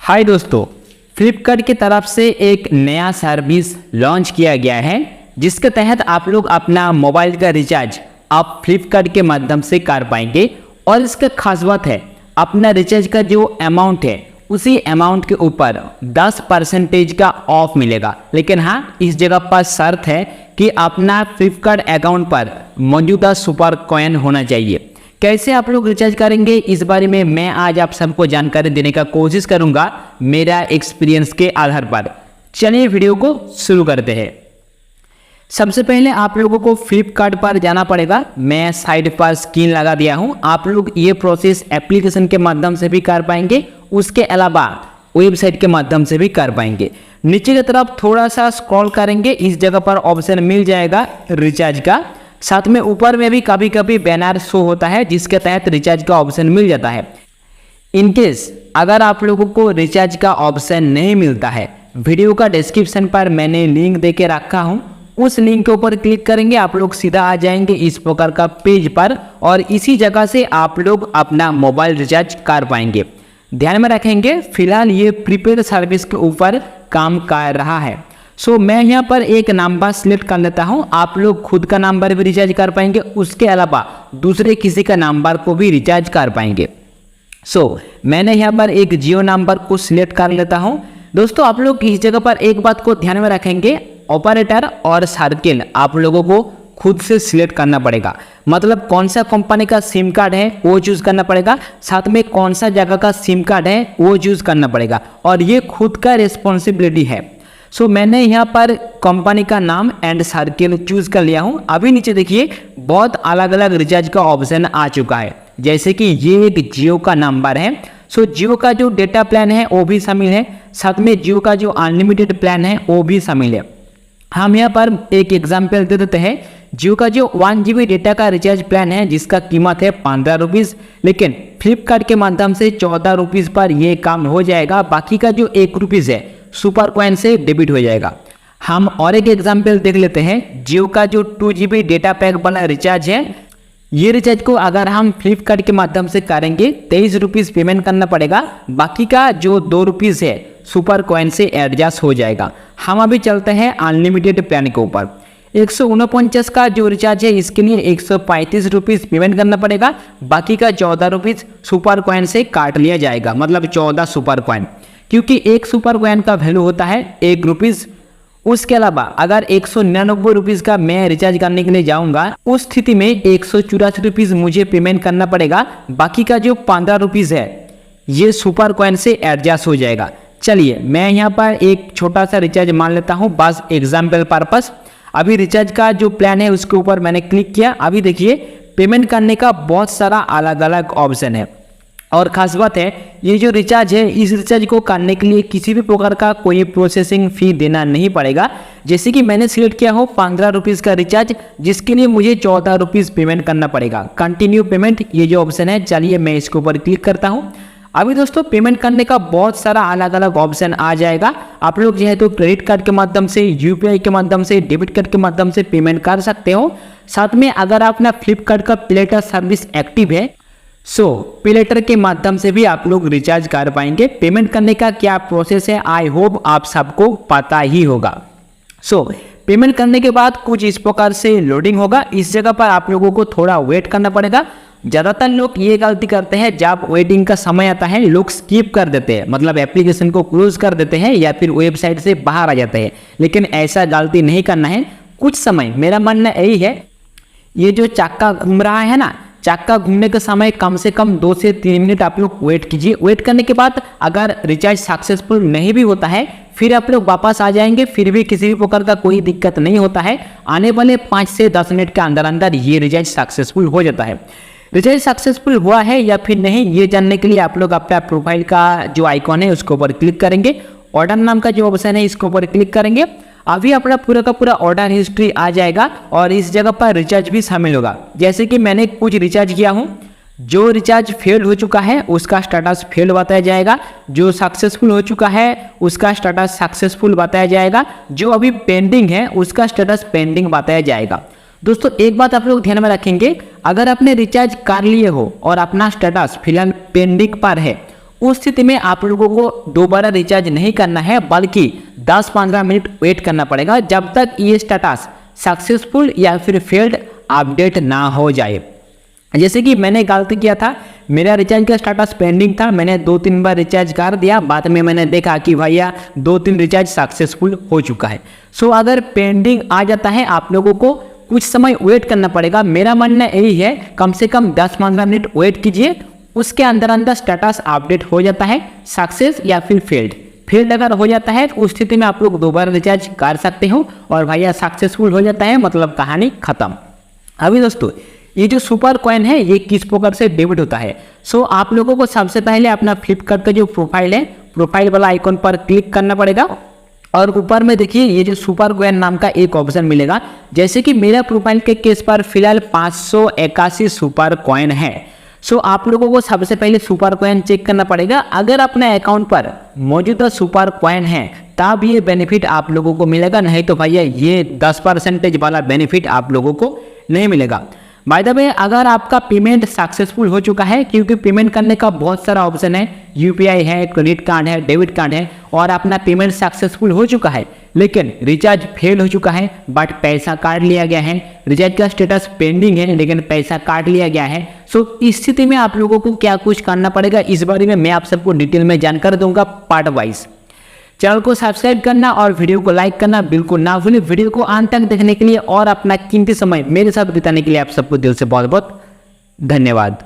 हाय दोस्तों, फ्लिपकार्ट की तरफ से एक नया सर्विस लॉन्च किया गया है जिसके तहत आप लोग अपना मोबाइल का रिचार्ज आप फ्लिपकार्ट के माध्यम से कर पाएंगे। और इसका खास बात है, अपना रिचार्ज का जो अमाउंट है उसी अमाउंट के ऊपर 10% का ऑफ मिलेगा। लेकिन हाँ, इस जगह पर शर्त है कि अपना फ्लिपकार्ट अकाउंट पर मौजूदा सुपर कॉइन होना चाहिए। कैसे आप लोग रिचार्ज करेंगे, इस बारे में मैं आज आप सबको जानकारी देने का कोशिश करूंगा मेरा एक्सपीरियंस के आधार पर। चलिए वीडियो को शुरू करते हैं। सबसे पहले आप लोगों को फ्लिपकार्ट पर जाना पड़ेगा। मैं साइड पर स्क्रीन लगा दिया हूं। आप लोग ये प्रोसेस एप्लीकेशन के माध्यम से भी कर पाएंगे, उसके अलावा वेबसाइट के माध्यम से भी कर पाएंगे। नीचे की तरफ थोड़ा सा स्क्रॉल करेंगे, इस जगह पर ऑप्शन मिल जाएगा रिचार्ज का। साथ में ऊपर में भी कभी कभी बैनर शो होता है जिसके तहत रिचार्ज का ऑप्शन मिल जाता है। इनकेस अगर आप लोगों को रिचार्ज का ऑप्शन नहीं मिलता है, वीडियो का डिस्क्रिप्शन पर मैंने लिंक दे के रखा हूं, उस लिंक के ऊपर क्लिक करेंगे, आप लोग सीधा आ जाएंगे इस प्रकार का पेज पर और इसी जगह से आप लोग अपना मोबाइल रिचार्ज कर पाएंगे। ध्यान में रखेंगे, फिलहाल ये प्रीपेड सर्विस के ऊपर काम कर रहा है। मैं यहाँ पर एक नंबर सिलेक्ट कर लेता हूँ। आप लोग खुद का नंबर भी रिचार्ज कर पाएंगे, उसके अलावा दूसरे किसी का नंबर को भी रिचार्ज कर पाएंगे। मैंने यहाँ पर एक जियो नंबर को सिलेक्ट कर लेता हूँ। दोस्तों, आप लोग इस जगह पर एक बात को ध्यान में रखेंगे, ऑपरेटर और सर्किल आप लोगों को खुद से सिलेक्ट करना पड़ेगा। मतलब कौन सा कंपनी का सिम कार्ड है वो चूज करना पड़ेगा, साथ में कौन सा जगह का सिम कार्ड है वो चूज करना पड़ेगा और ये खुद का रिस्पॉन्सिबिलिटी है। मैंने यहाँ पर कंपनी का नाम एंड सर्किल चूज कर लिया हूँ। अभी नीचे देखिए बहुत अलग अलग रिचार्ज का ऑप्शन आ चुका है, जैसे कि ये एक जियो का नंबर है। जियो का जो डेटा प्लान है वो भी शामिल है, साथ में जियो का जो अनलिमिटेड प्लान है वो भी शामिल है। हम यहाँ पर एक एग्जाम्पल दे देते हैं। जियो का जो 1 GB डेटा का रिचार्ज प्लान है जिसका कीमत है 15 रुपीज़, लेकिन फ्लिपकार्ट के माध्यम से 14 रुपीज़ पर यह काम हो जाएगा। बाकी का जो 1 रुपीज़ है सुपर कॉइन से डेबिट हो जाएगा। हम और एक एग्जाम्पल देख लेते हैं। जियो का जो 2 GB डेटा पैक वाला रिचार्ज है, ये रिचार्ज को अगर हम फ्लिपकार्ट के माध्यम से करेंगे 23 रुपीज़ पेमेंट करना पड़ेगा। बाकी का जो 2 रुपीज़ है सुपर कॉइन से एडजस्ट हो जाएगा। हम अभी चलते हैं अनलिमिटेड प्लान के ऊपर। 149 का जो रिचार्ज है इसके लिए 135 रुपीज़ पेमेंट करना पड़ेगा। बाकी का 14 रुपीज़ सुपर कॉइन से काट लिया जाएगा, मतलब 14 सुपर कॉइन, क्योंकि एक सुपर कॉइन का वैल्यू होता है 1 रुपीज़। उसके अलावा अगर 199 रुपीज़ का मैं रिचार्ज करने के लिए जाऊंगा, उस स्थिति में 184 रुपीज़ मुझे पेमेंट करना पड़ेगा। बाकी का जो 15 रुपीज़ है ये सुपर कॉइन से एडजस्ट हो जाएगा। चलिए मैं यहाँ पर एक छोटा सा रिचार्ज मान लेता हूँ, बस एग्जाम्पल पर्पस। अभी रिचार्ज का जो प्लान है उसके ऊपर मैंने क्लिक किया। अभी देखिए पेमेंट करने का बहुत सारा अलग अलग ऑप्शन है और ख़ास बात है, ये जो रिचार्ज है इस रिचार्ज को करने के लिए किसी भी प्रकार का कोई प्रोसेसिंग फ़ी देना नहीं पड़ेगा। जैसे कि मैंने सिलेक्ट किया हो 15 रुपीज़ का रिचार्ज, जिसके लिए मुझे 14 रुपीज़ पेमेंट करना पड़ेगा। कंटिन्यू पेमेंट ये जो ऑप्शन है, चलिए मैं इसके ऊपर क्लिक करता हूँ। अभी दोस्तों पेमेंट करने का बहुत सारा अलग अलग ऑप्शन आ जाएगा। आप लोग जो है तो क्रेडिट कार्ड के माध्यम से, UPI के माध्यम से, डेबिट कार्ड के माध्यम से पेमेंट कर सकते हो। साथ में अगर अपना फ्लिपकार्ट का पे लेटर सर्विस एक्टिव है, पे लेटर के माध्यम से भी आप लोग रिचार्ज कर पाएंगे। पेमेंट करने का क्या प्रोसेस है, आई होप आप सबको पता ही होगा। पेमेंट करने के बाद कुछ इस प्रकार से लोडिंग होगा। इस जगह पर आप लोगों को थोड़ा वेट करना पड़ेगा। ज़्यादातर लोग ये गलती करते हैं, जब वेटिंग का समय आता है लोग स्किप कर देते हैं, मतलब एप्लीकेशन को क्लोज कर देते हैं या फिर वेबसाइट से बाहर आ जाते हैं। लेकिन ऐसा गलती नहीं करना है। कुछ समय, मेरा मानना यही है, ये जो चक्का घूम रहा है ना, चक्का घूमने का समय कम से कम 2 से 3 मिनट आप लोग वेट कीजिए। वेट करने के बाद अगर रिचार्ज सक्सेसफुल नहीं भी होता है, फिर आप लोग वापस आ जाएंगे, फिर भी किसी भी प्रकार का कोई दिक्कत नहीं होता है। आने वाले 5 से 10 मिनट के अंदर अंदर ये रिचार्ज सक्सेसफुल हो जाता है। रिचार्ज सक्सेसफुल हुआ है या फिर नहीं, ये जानने के लिए आप लोग अपना प्रोफाइल का जो आइकॉन है उसके ऊपर क्लिक करेंगे। ऑर्डर नाम का जो ऑप्शन है इसके ऊपर क्लिक करेंगे। अभी अपना पूरा का पूरा ऑर्डर हिस्ट्री आ जाएगा और इस जगह पर रिचार्ज भी शामिल होगा। जैसे कि मैंने कुछ रिचार्ज किया हूँ, जो रिचार्ज फेल हो चुका है उसका स्टेटस फेल बताया जाएगा, जो सक्सेसफुल हो चुका है उसका स्टेटस सक्सेसफुल बताया जाएगा, जो अभी पेंडिंग है उसका स्टेटस पेंडिंग बताया जाएगा। दोस्तों एक बात आप लोग ध्यान में रखेंगे, अगर आपने रिचार्ज कर लिए हो और अपना स्टेटस फिलहाल पेंडिंग पर है, उस स्थिति में आप लोगों को दोबारा रिचार्ज नहीं करना है, बल्कि 10-15 मिनट वेट करना पड़ेगा जब तक ये स्टेटस सक्सेसफुल या फिर फेल्ड अपडेट ना हो जाए। जैसे कि मैंने गलती किया था, मेरा रिचार्ज का स्टेटस पेंडिंग था, मैंने 2-3 बार रिचार्ज कर दिया, बाद में मैंने देखा कि भैया 2-3 रिचार्ज सक्सेसफुल हो चुका है। सो अगर पेंडिंग आ जाता है आप लोगों को कुछ समय वेट करना पड़ेगा। मेरा मानना यही है, कम से कम 10-15 मिनट वेट कीजिए, उसके अंदर अंदर स्टेटस अपडेट हो जाता है सक्सेस या फिर फेल्ड अगर हो जाता है तो उस स्थिति में आप लोग दोबारा रिचार्ज कर सकते हो और भैया सक्सेसफुल हो जाता है, मतलब कहानी खत्म। अभी दोस्तों ये जो सुपर कॉइन है ये किस प्रकार से डेबिट होता है। सो आप लोगों को सबसे पहले अपना फ्लिपकार्ट का जो प्रोफाइल है, प्रोफाइल वाला आइकॉन पर क्लिक करना पड़ेगा और ऊपर में देखिए ये जो सुपर कॉइन नाम का एक ऑप्शन मिलेगा। जैसे कि मेरा प्रोफाइल के केस पर फिलहाल 581 सुपर कॉइन है। सो आप लोगों को सबसे पहले सुपर कॉइन चेक करना पड़ेगा। अगर अपने अकाउंट पर मौजूदा सुपर कॉइन है तब ये बेनिफिट आप लोगों को मिलेगा, नहीं तो भैया ये 10% वाला बेनिफिट आप लोगों को नहीं मिलेगा। बाय द वे अगर आपका पेमेंट सक्सेसफुल हो चुका है, क्योंकि पेमेंट करने का बहुत सारा ऑप्शन है, यूपीआई है, क्रेडिट कार्ड है, डेबिट कार्ड है, और अपना पेमेंट सक्सेसफुल हो चुका है लेकिन रिचार्ज फेल हो चुका है बट पैसा काट लिया गया है, रिचार्ज का स्टेटस पेंडिंग है लेकिन पैसा काट लिया गया है। सो इस स्थिति में आप लोगों को क्या कुछ करना पड़ेगा इस बारे में मैं आप सबको डिटेल में जानकारी दूंगा पार्ट वाइज। चैनल को सब्सक्राइब करना और वीडियो को लाइक करना बिल्कुल ना भूलें। वीडियो को अंत तक देखने के लिए और अपना कीमती समय मेरे साथ बिताने के लिए आप सबको दिल से बहुत बहुत धन्यवाद।